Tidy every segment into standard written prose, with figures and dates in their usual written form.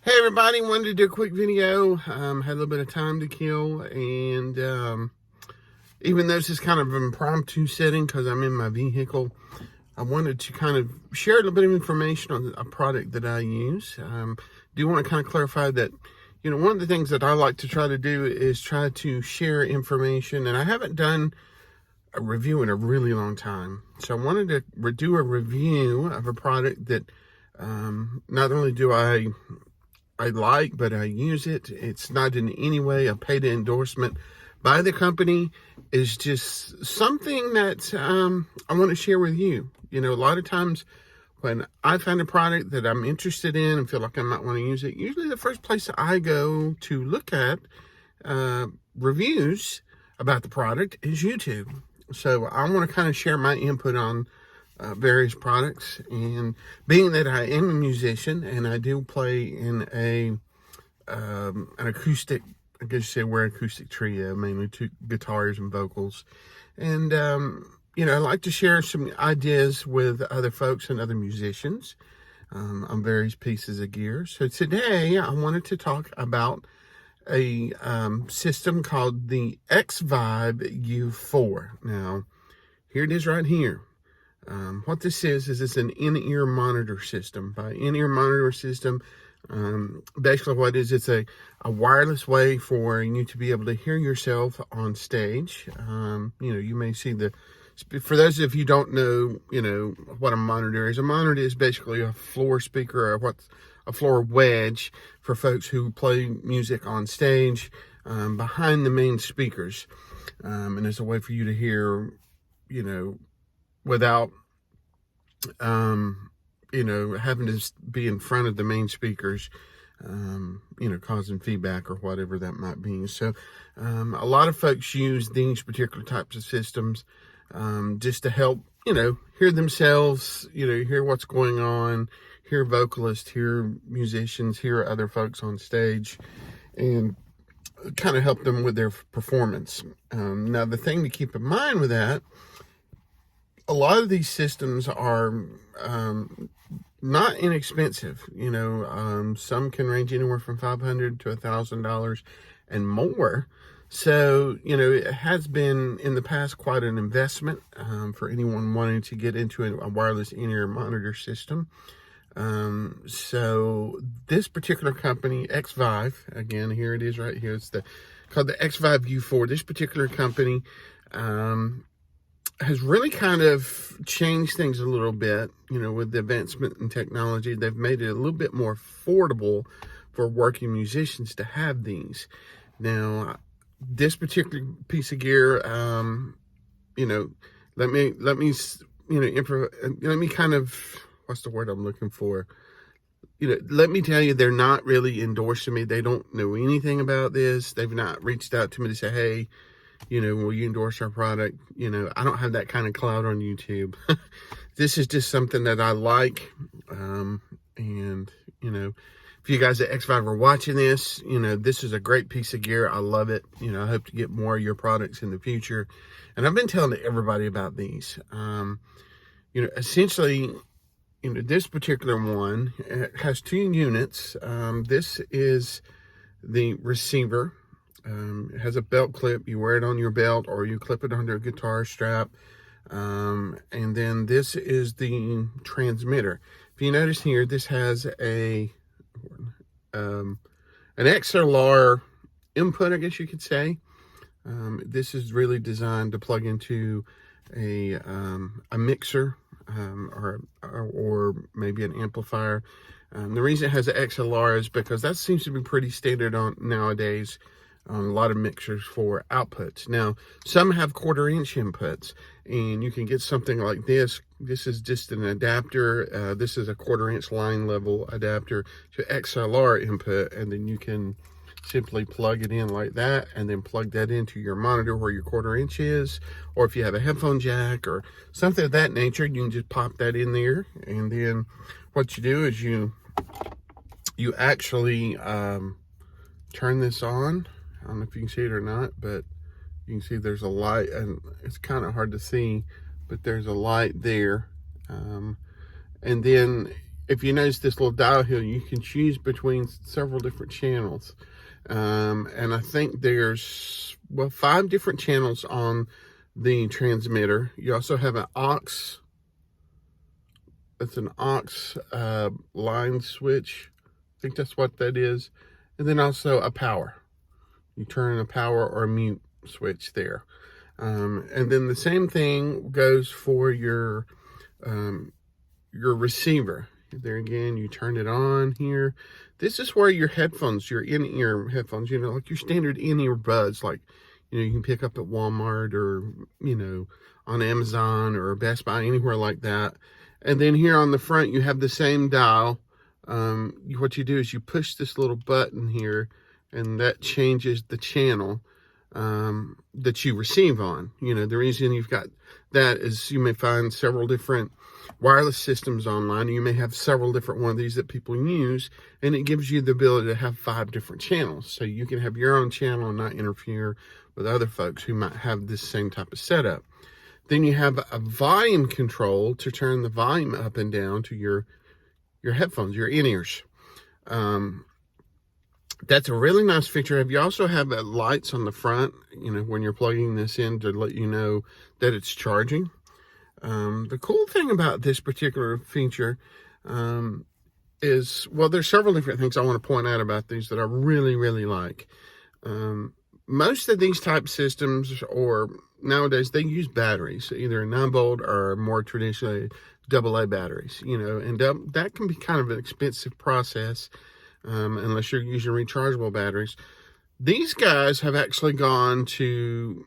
Hey everybody, wanted to do a quick video. Had a little bit of time to kill, and even though this is kind of an impromptu setting because I'm in my vehicle, I wanted to kind of share a little bit of information on a product that I use. Do want to kind of clarify that, one of the things that I like to try to do is try to share information, and I haven't done a review in a really long time. So I wanted to do a review of a product that not only do I like, but I use it. It's not in any way a paid endorsement by the company. It's just something that I want to share with you. A lot of times when I find a product that I'm interested in and feel like I might want to use it, usually the first place I go to look at reviews about the product is YouTube. So I want to kind of share my input on various products, and being that I am a musician and I do play in an acoustic, I guess you say we're an acoustic trio, mainly two guitars and vocals, and I like to share some ideas with other folks and other musicians on various pieces of gear. So today I wanted to talk about a system called the X-Vibe U4. Now, here it is right here. What this is it's an in-ear monitor system. By in-ear monitor system, basically what it is, it's a wireless way for you to be able to hear yourself on stage. You may see for those of you who don't know, what a monitor is basically a floor speaker, or what's a floor wedge for folks who play music on stage behind the main speakers. And it's a way for you to hear, without having to be in front of the main speakers, causing feedback or whatever that might be. So a lot of folks use these particular types of systems just to help, hear themselves, hear what's going on, hear vocalists, hear musicians, hear other folks on stage, and kind of help them with their performance. Now, the thing to keep in mind with that, a lot of these systems are not inexpensive. Some can range anywhere from $500 to $1,000 and more. So, it has been in the past quite an investment for anyone wanting to get into a wireless in-ear monitor system. So this particular company, X-Vibe, again, here it is right here. It's called the X-Vibe U4. This particular company has really kind of changed things a little bit, with the advancement in technology. They've made it a little bit more affordable for working musicians to have these. Now, this particular piece of gear, let me kind of, what's the word I'm looking for? Let me tell you, they're not really endorsing me. They don't know anything about this. They've not reached out to me to say, hey, will you endorse our product? I don't have that kind of clout on YouTube. This is just something that I like. And, if you guys at X-Vibe are watching this, this is a great piece of gear. I love it. I hope to get more of your products in the future. And I've been telling everybody about these. Essentially, this particular one has two units. This is the receiver. It has a belt clip. You wear it on your belt, or you clip it under a guitar strap. And then this is the transmitter. If you notice here, this has an XLR input, I guess you could say. This is really designed to plug into a mixer, or maybe an amplifier. The reason it has an XLR is because that seems to be pretty standard on nowadays on a lot of mixers for outputs. Now, some have 1/4-inch inputs, and you can get something like this. This is just an adapter. This is a 1/4-inch line level adapter to XLR input, and then you can simply plug it in like that, and then plug that into your monitor where your 1/4-inch is. Or if you have a headphone jack or something of that nature, you can just pop that in there. And then what you do is you actually turn this on. I don't know if you can see it or not, but you can see there's a light, and it's kind of hard to see, but there's a light there. And then if you notice this little dial here, you can choose between several different channels. And I think there's, well, 5 different channels on the transmitter. You also have an aux. It's an aux line switch. I think that's what that is. And then also a power. You turn a power or a mute switch there. And then the same thing goes for your receiver. There again, you turn it on here. This is where your headphones, your in-ear headphones, you know, like your standard in-ear buds, like, you know, you can pick up at Walmart or, you know, on Amazon or Best Buy, anywhere like that. And then here on the front, you have the same dial. What you do is you push this little button here, and that changes the channel that you receive on. You know, the reason you've got that is you may find several different wireless systems online. You may have several different one of these that people use, and it gives you the ability to have 5 different channels. So you can have your own channel and not interfere with other folks who might have this same type of setup. Then you have a volume control to turn the volume up and down to your headphones, your in-ears. That's a really nice feature. You also have lights on the front, you know, when you're plugging this in to let you know that it's charging. The cool thing about this particular feature is, well, there's several different things I want to point out about these that I really, really like. Most of these type systems, or nowadays, they use batteries, either a 9-volt or more traditionally AA batteries, you know, and that can be kind of an expensive process unless you're using rechargeable batteries. These guys have actually gone to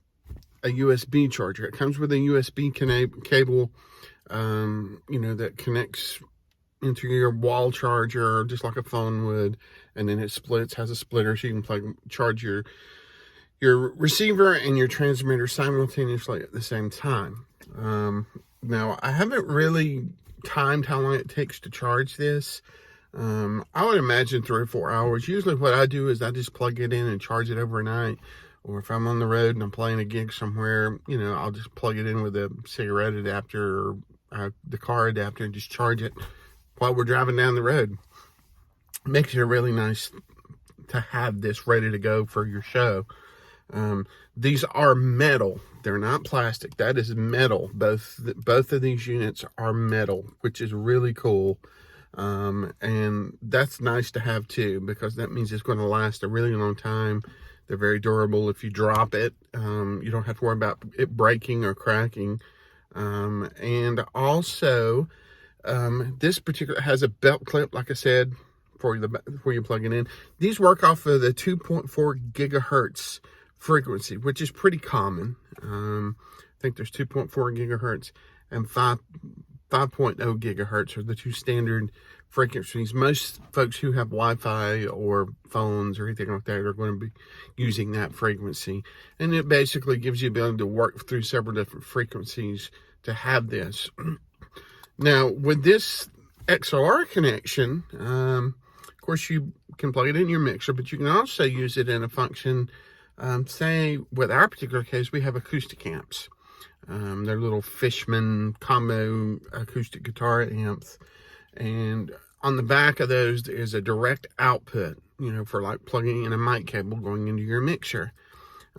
a USB charger. It comes with a USB cable, you know, that connects into your wall charger, just like a phone would, and then it splits, has a splitter, so you can charge your receiver and your transmitter simultaneously at the same time. Now, I haven't really timed how long it takes to charge this. I would imagine 3 or 4 hours. Usually what I do is I just plug it in and charge it overnight. Or if I'm on the road and I'm playing a gig somewhere, you know, I'll just plug it in with a cigarette adapter or the car adapter and just charge it while we're driving down the road. It makes it really nice to have this ready to go for your show. These are metal. They're not plastic. That is metal. Both of these units are metal, which is really cool. And that's nice to have too, because that means it's going to last a really long time. They're very durable. If you drop it, you don't have to worry about it breaking or cracking. And also, this particular has a belt clip, like I said, before you plug it in. These work off of the 2.4 gigahertz frequency, which is pretty common. I think there's 2.4 gigahertz and 5.0 gigahertz are the 2 standard frequencies. Most folks who have Wi-Fi or phones or anything like that are going to be using that frequency. And it basically gives you the ability to work through several different frequencies to have this. Now, with this XLR connection, of course, you can plug it in your mixer, but you can also use it in a function. Say, with our particular case, we have acoustic amps. They're little Fishman combo acoustic guitar amps. And on the back of those is a direct output, you know, for like plugging in a mic cable going into your mixer.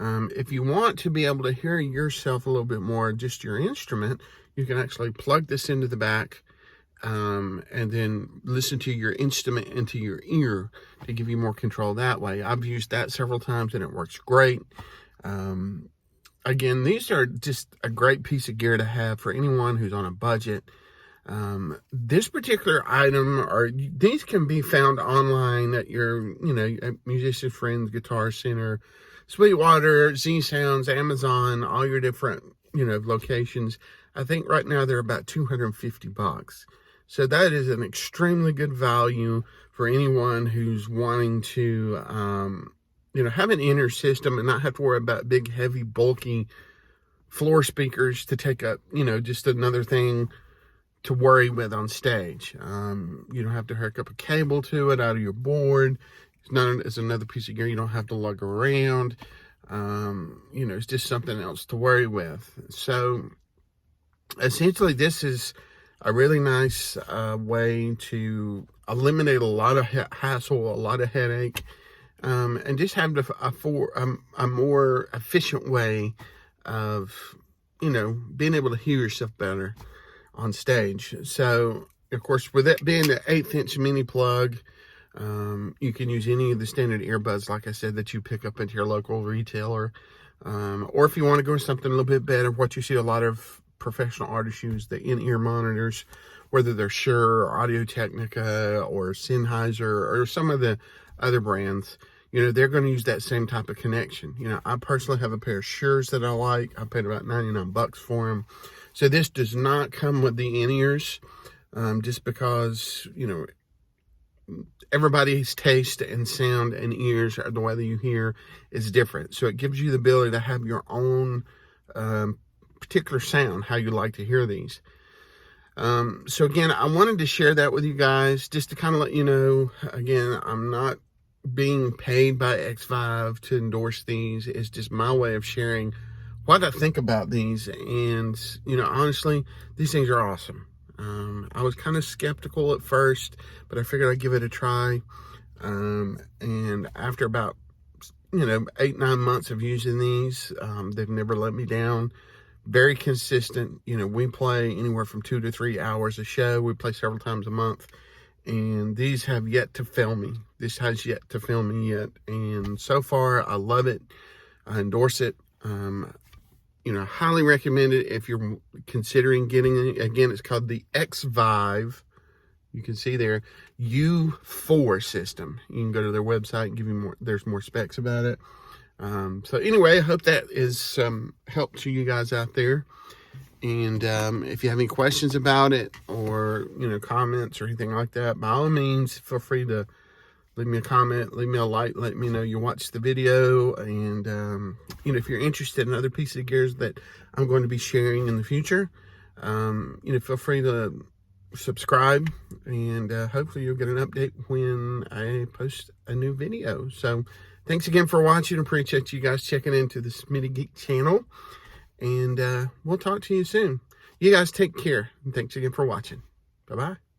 If you want to be able to hear yourself a little bit more, just your instrument, you can actually plug this into the back and then listen to your instrument into your ear to give you more control that way. I've used that several times and it works great. Again, these are just a great piece of gear to have for anyone who's on a budget. This particular item, these can be found online at your, you know, at Musician Friends, Guitar Center, Sweetwater, Z Sounds, Amazon, all your different, you know, locations. I think right now they're about $250. So that is an extremely good value for anyone who's wanting to, you know, have an inner system and not have to worry about big, heavy, bulky floor speakers to take up, you know, just another thing to worry with on stage. You don't have to hook up a cable to it out of your board. It's another piece of gear you don't have to lug around. You know, it's just something else to worry with. So essentially this is a really nice way to eliminate a lot of hassle, a lot of headache, and just have a more efficient way of, being able to hear yourself better on stage. So, of course, with it being the 1/8" mini plug, you can use any of the standard earbuds, like I said, that you pick up into your local retailer. Or if you want to go with something a little bit better, what you see a lot of professional artists use, the in-ear monitors, whether they're Shure or Audio-Technica or Sennheiser or some of the other brands, they're going to use that same type of connection. I personally have a pair of Shures that I like. I paid about $99 for them. So this does not come with the in-ears, just because, everybody's taste and sound and ears, or the way that you hear, is different. So it gives you the ability to have your own particular sound, how you like to hear these. So again, I wanted to share that with you guys, just to kind of let you know, again, I'm not being paid by X5 to endorse these. It's just my way of sharing what I think about these. And, honestly, these things are awesome. I was kind of skeptical at first, but I figured I'd give it a try. And after about, 8-9 months of using these, they've never let me down. Very consistent. We play anywhere from 2 to 3 hours a show. We play several times a month, and these have yet to fail me. This has yet to fail me yet. And so far, I love it. I endorse it. Highly recommend it if you're considering getting it. Again, it's called the X-Vive. You can see there, U4 system. You can go to their website and give you more. There's more specs about it. So anyway, I hope that is help to you guys out there. And if you have any questions about it, or comments or anything like that, by all means, feel free to leave me a comment, leave me a like, let me know you watched the video. And if you're interested in other pieces of gears that I'm going to be sharing in the future, feel free to subscribe, and hopefully you'll get an update when I post a new video. So thanks again for watching. Appreciate you guys checking into the Smitty Geek channel, and we'll talk to you soon. You guys take care, and thanks again for watching. Bye-bye.